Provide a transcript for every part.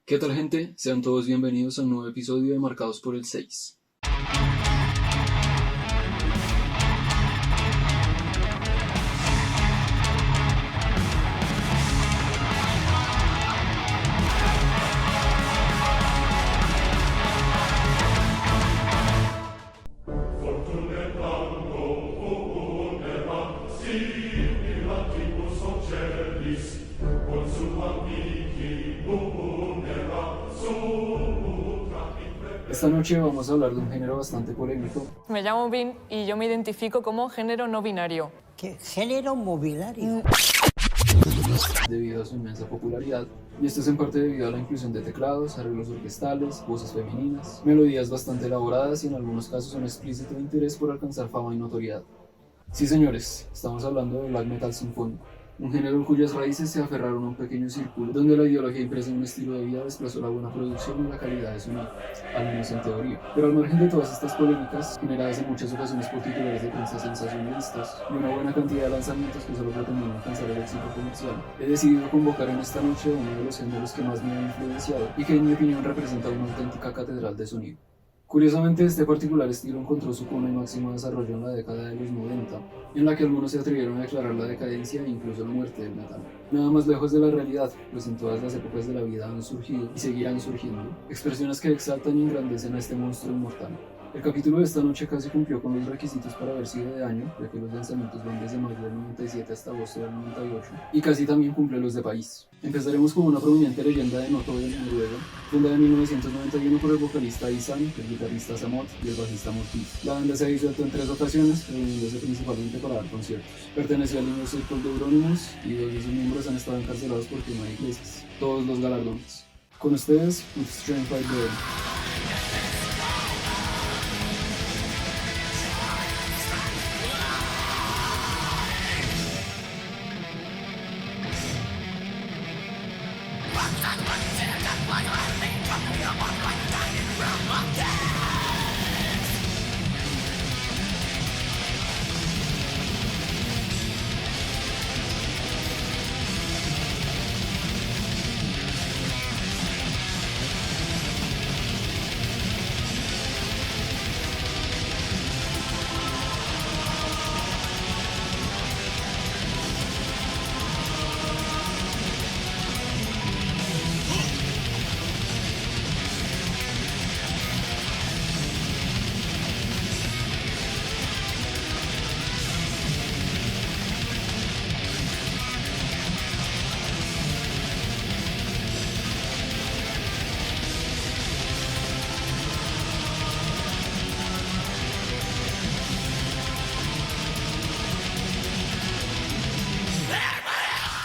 ¿Qué tal, gente? Sean todos bienvenidos a un nuevo episodio de Marcados por el 6. Esta noche vamos a hablar de un género bastante polémico. Me llamo Vin y yo me identifico como género no binario. ¿Qué? ¿Género mobiliario? Debido a su inmensa popularidad, y esto es en parte debido a la inclusión de teclados, arreglos orquestales, voces femeninas, melodías bastante elaboradas y en algunos casos un explícito interés por alcanzar fama y notoriedad. Sí, señores, estamos hablando de black metal sinfónico, un género cuyas raíces se aferraron a un pequeño círculo donde la ideología impresa en un estilo de vida desplazó la buena producción y la calidad de sonido, al menos en teoría. Pero al margen de todas estas polémicas, generadas en muchas ocasiones por titulares de prensa sensacionalistas y una buena cantidad de lanzamientos que solo pretendían alcanzar el éxito comercial, he decidido convocar en esta noche a uno de los géneros que más me ha influenciado y que en mi opinión representa una auténtica catedral de sonido. Curiosamente, este particular estilo encontró su cuna y máximo desarrollo en la década de los 90, en la que algunos se atrevieron a declarar la decadencia e incluso la muerte del metal. Nada más lejos de la realidad, pues en todas las épocas de la vida han surgido y seguirán surgiendo expresiones que exaltan y engrandecen a este monstruo inmortal. El capítulo de esta noche casi cumplió con los requisitos para haber sido de año, ya que los lanzamientos van desde mayo del 97 hasta agosto del 98, y casi también cumple los de país. Empezaremos con una prominente leyenda de Noto de Noruega, fundada en 1991 por el vocalista Isan, el guitarrista Samot y el bajista Mortis. La banda se ha disuelto en 3 ocasiones, reuniéndose principalmente para dar conciertos. Perteneció al Inner Circle de Euronymous y 2 de sus miembros han estado encarcelados por quema de iglesias. Todos los galardones. Con ustedes, With Strength Like Burn.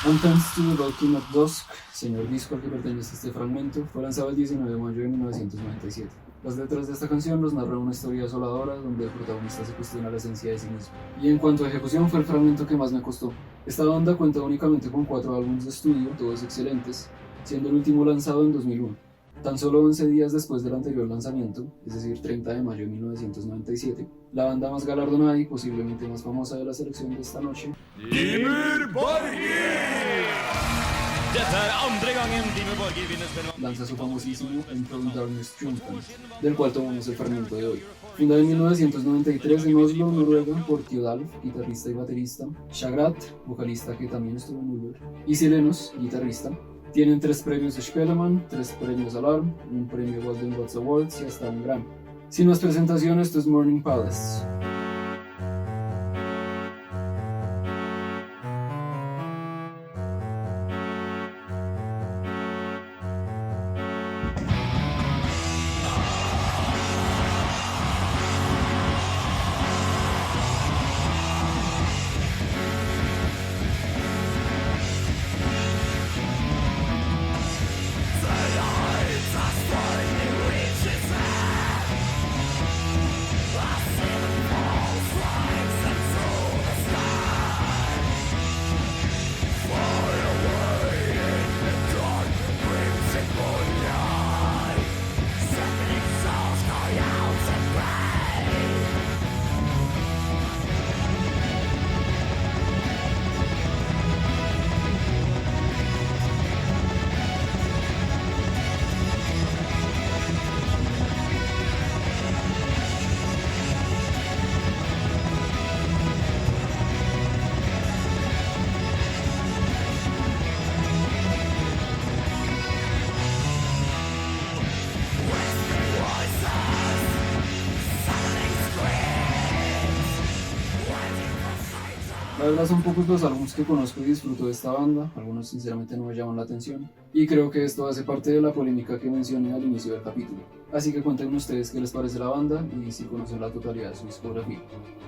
Anthems to the Valkyrie at Dusk, señor disco al que pertenece este fragmento, fue lanzado el 19 de mayo de 1997. Las letras de esta canción nos narran una historia desoladora donde el protagonista se cuestiona la esencia de sí mismo. Y en cuanto a ejecución, fue el fragmento que más me costó. Esta banda cuenta únicamente con 4 álbumes de estudio, todos excelentes, siendo el último lanzado en 2001. Tan solo 11 días después del anterior lanzamiento, es decir, 30 de mayo de 1997, la banda más galardonada y posiblemente más famosa de la selección de esta noche, lanza su famosísimo Until Darkness Triumphant, del cual tomamos el fragmento de hoy. Fundada en 1993 en Oslo, Noruega, por Theodalf, guitarrista y baterista, Shagrat, vocalista que también estuvo en Ulver, y Silenos, guitarrista. Tienen 3 premios Spellemann, 3 premios Alarm, un premio Golden Globe Awards y hasta un Grammy. Sin más presentación, esto es Morning Palace. La verdad son pocos los álbumes que conozco y disfruto de esta banda, algunos sinceramente no me llaman la atención, y creo que esto hace parte de la polémica que mencioné al inicio del capítulo. Así que cuéntenme ustedes qué les parece la banda y si conocen la totalidad de su discografía.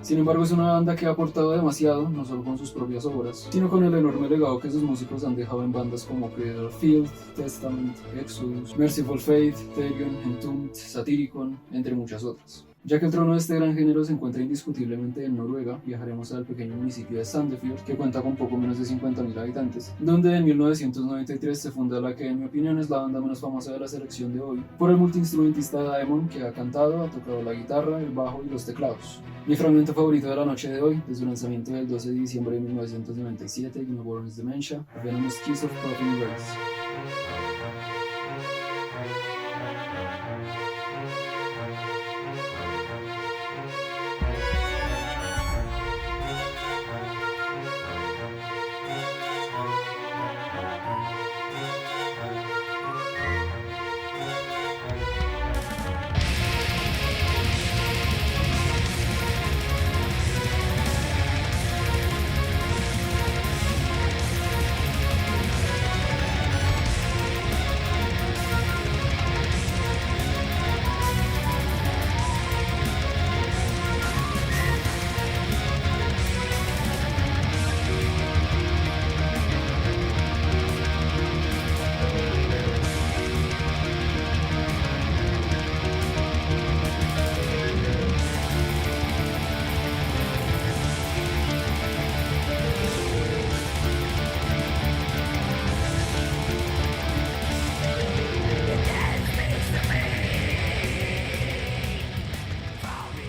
Sin embargo, es una banda que ha aportado demasiado, no solo con sus propias obras, sino con el enorme legado que sus músicos han dejado en bandas como Cradle of Filth, Testament, Exodus, Merciful Fate, Therion, Entombed, Satyricon, entre muchas otras. Ya que el trono de este gran género se encuentra indiscutiblemente en Noruega, viajaremos al pequeño municipio de Sandefjord, que cuenta con poco menos de 50.000 habitantes, donde en 1993 se funda la que en mi opinión es la banda menos famosa de la selección de hoy, por el multiinstrumentista Daemon, que ha cantado, ha tocado la guitarra, el bajo y los teclados. Mi fragmento favorito de la noche de hoy, de su lanzamiento del 12 de diciembre de 1997, In a Born's Dementia, A Venomous Kiss of Puffin Grace.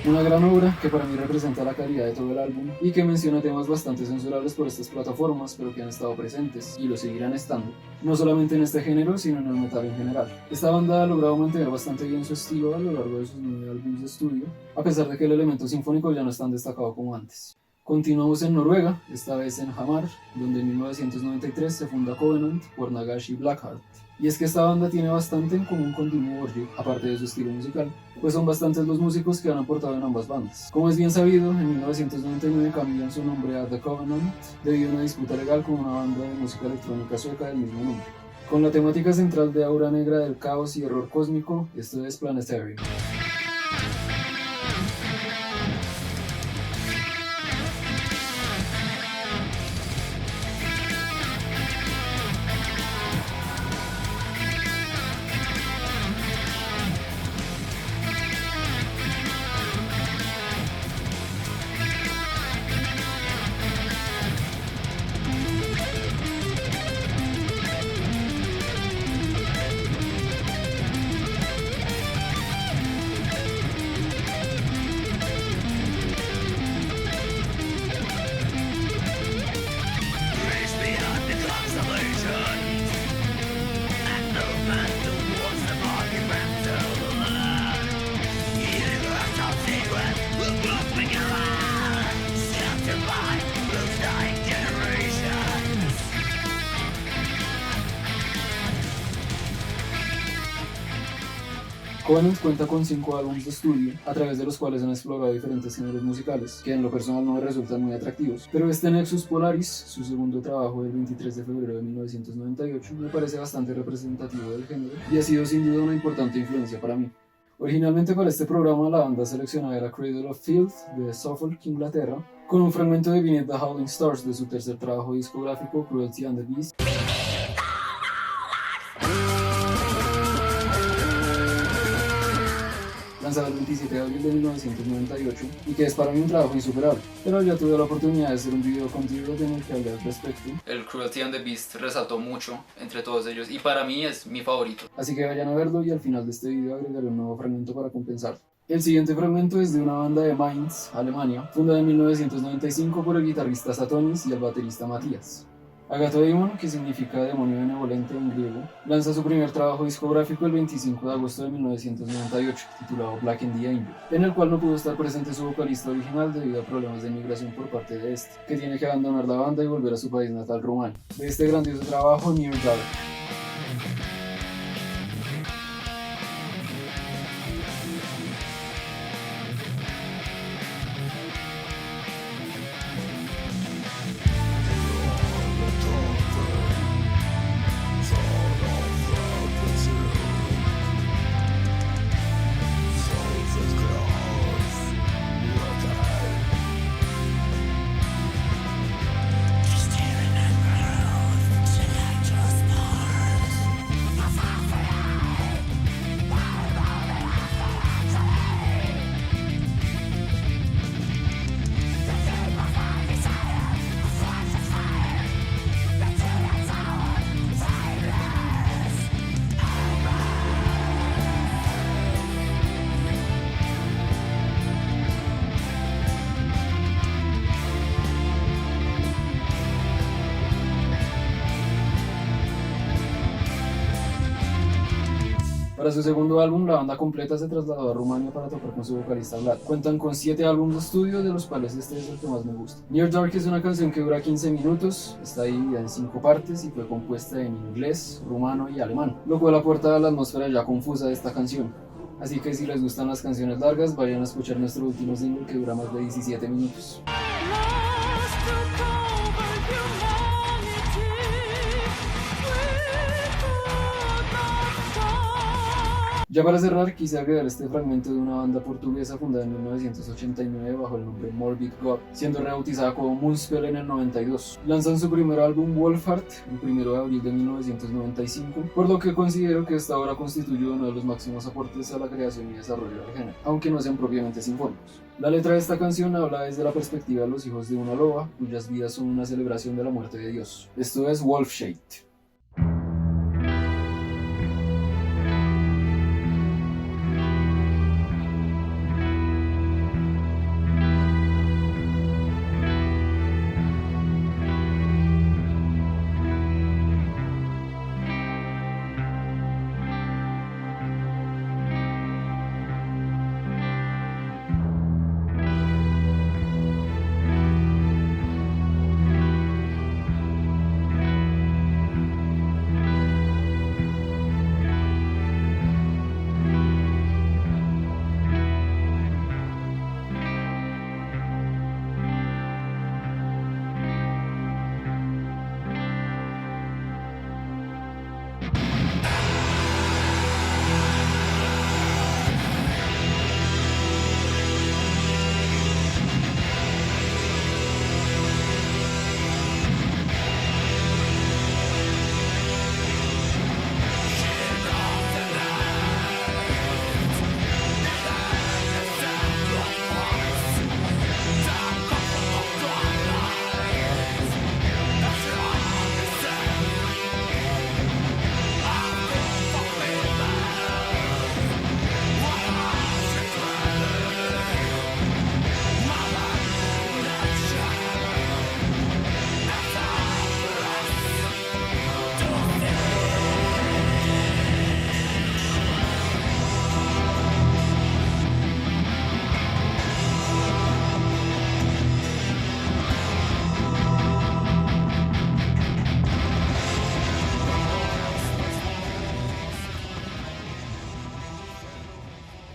Una gran obra que para mí representa la calidad de todo el álbum y que menciona temas bastante censurables por estas plataformas, pero que han estado presentes y lo seguirán estando, no solamente en este género, sino en el metal en general. Esta banda ha logrado mantener bastante bien su estilo a lo largo de sus 9 álbumes de estudio, a pesar de que el elemento sinfónico ya no es tan destacado como antes. Continuamos en Noruega, esta vez en Hamar, donde en 1993 se funda Covenant por Nagashi Blackheart. Y es que esta banda tiene bastante en común con Dimmu Borgir, aparte de su estilo musical, pues son bastantes los músicos que han aportado en ambas bandas. Como es bien sabido, en 1999 cambian su nombre a The Covenant debido a una disputa legal con una banda de música electrónica sueca del mismo nombre. Con la temática central de aura negra del caos y error cósmico, esto es Planetary. Covenant cuenta con 5 álbumes de estudio, a través de los cuales han explorado diferentes géneros musicales, que en lo personal no me resultan muy atractivos, pero este Nexus Polaris, su segundo trabajo del 23 de febrero de 1998, me parece bastante representativo del género y ha sido sin duda una importante influencia para mí. Originalmente para este programa la banda seleccionada era Cradle of Filth de Suffolk, Inglaterra, con un fragmento de Beneath the Howling Stars de su tercer trabajo discográfico Cruelty and the Beast. Lanzado el 27 de abril de 1998 y que es para mí un trabajo insuperable, pero ya tuve la oportunidad de hacer un video con D-Rod en el que hablé al respecto. El Cruelty and the Beast resaltó mucho entre todos ellos y para mí es mi favorito. Así que vayan a verlo y al final de este video agregaré un nuevo fragmento para compensar. El siguiente fragmento es de una banda de Mainz, Alemania, fundada en 1995 por el guitarrista Satonis y el baterista Matías. Agathodaimon, que significa demonio benevolente en griego, lanza su primer trabajo discográfico el 25 de agosto de 1998, titulado Black and the Angel, en el cual no pudo estar presente su vocalista original debido a problemas de inmigración por parte de este, que tiene que abandonar la banda y volver a su país natal Rumania. De este grandioso trabajo, Near Dark. Para su segundo álbum, la banda completa se trasladó a Rumania para tocar con su vocalista Vlad. Cuentan con 7 álbumes de estudio, de los cuales este es el que más me gusta. Near Dark es una canción que dura 15 minutos, está dividida en 5 partes y fue compuesta en inglés, rumano y alemán, lo cual aporta a la atmósfera ya confusa de esta canción. Así que si les gustan las canciones largas, vayan a escuchar nuestro último single que dura más de 17 minutos. Ya para cerrar, quise agregar este fragmento de una banda portuguesa fundada en 1989 bajo el nombre Morbid God, siendo rebautizada como Moonspell en el 92. Lanzan su primer álbum Wolfheart el 1 de abril de 1995, por lo que considero que esta obra constituye uno de los máximos aportes a la creación y desarrollo del género, aunque no sean propiamente sinfónicos. La letra de esta canción habla desde la perspectiva de los hijos de una loba, cuyas vidas son una celebración de la muerte de Dios. Esto es Wolfshade.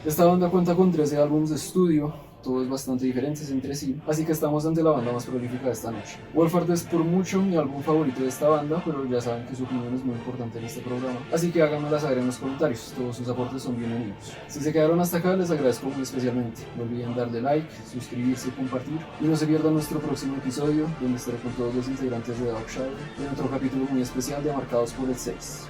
Esta banda cuenta con 13 álbumes de estudio, todos bastante diferentes entre sí, así que estamos ante la banda más prolífica de esta noche. Wolfheart es por mucho mi álbum favorito de esta banda, pero ya saben que su opinión es muy importante en este programa, así que háganmela saber en los comentarios, todos sus aportes son bienvenidos. Si se quedaron hasta acá, les agradezco muy especialmente. No olviden darle like, suscribirse y compartir, y no se pierdan nuestro próximo episodio, donde estaré con todos los integrantes de Darkshire en otro capítulo muy especial de Marcados por el 6.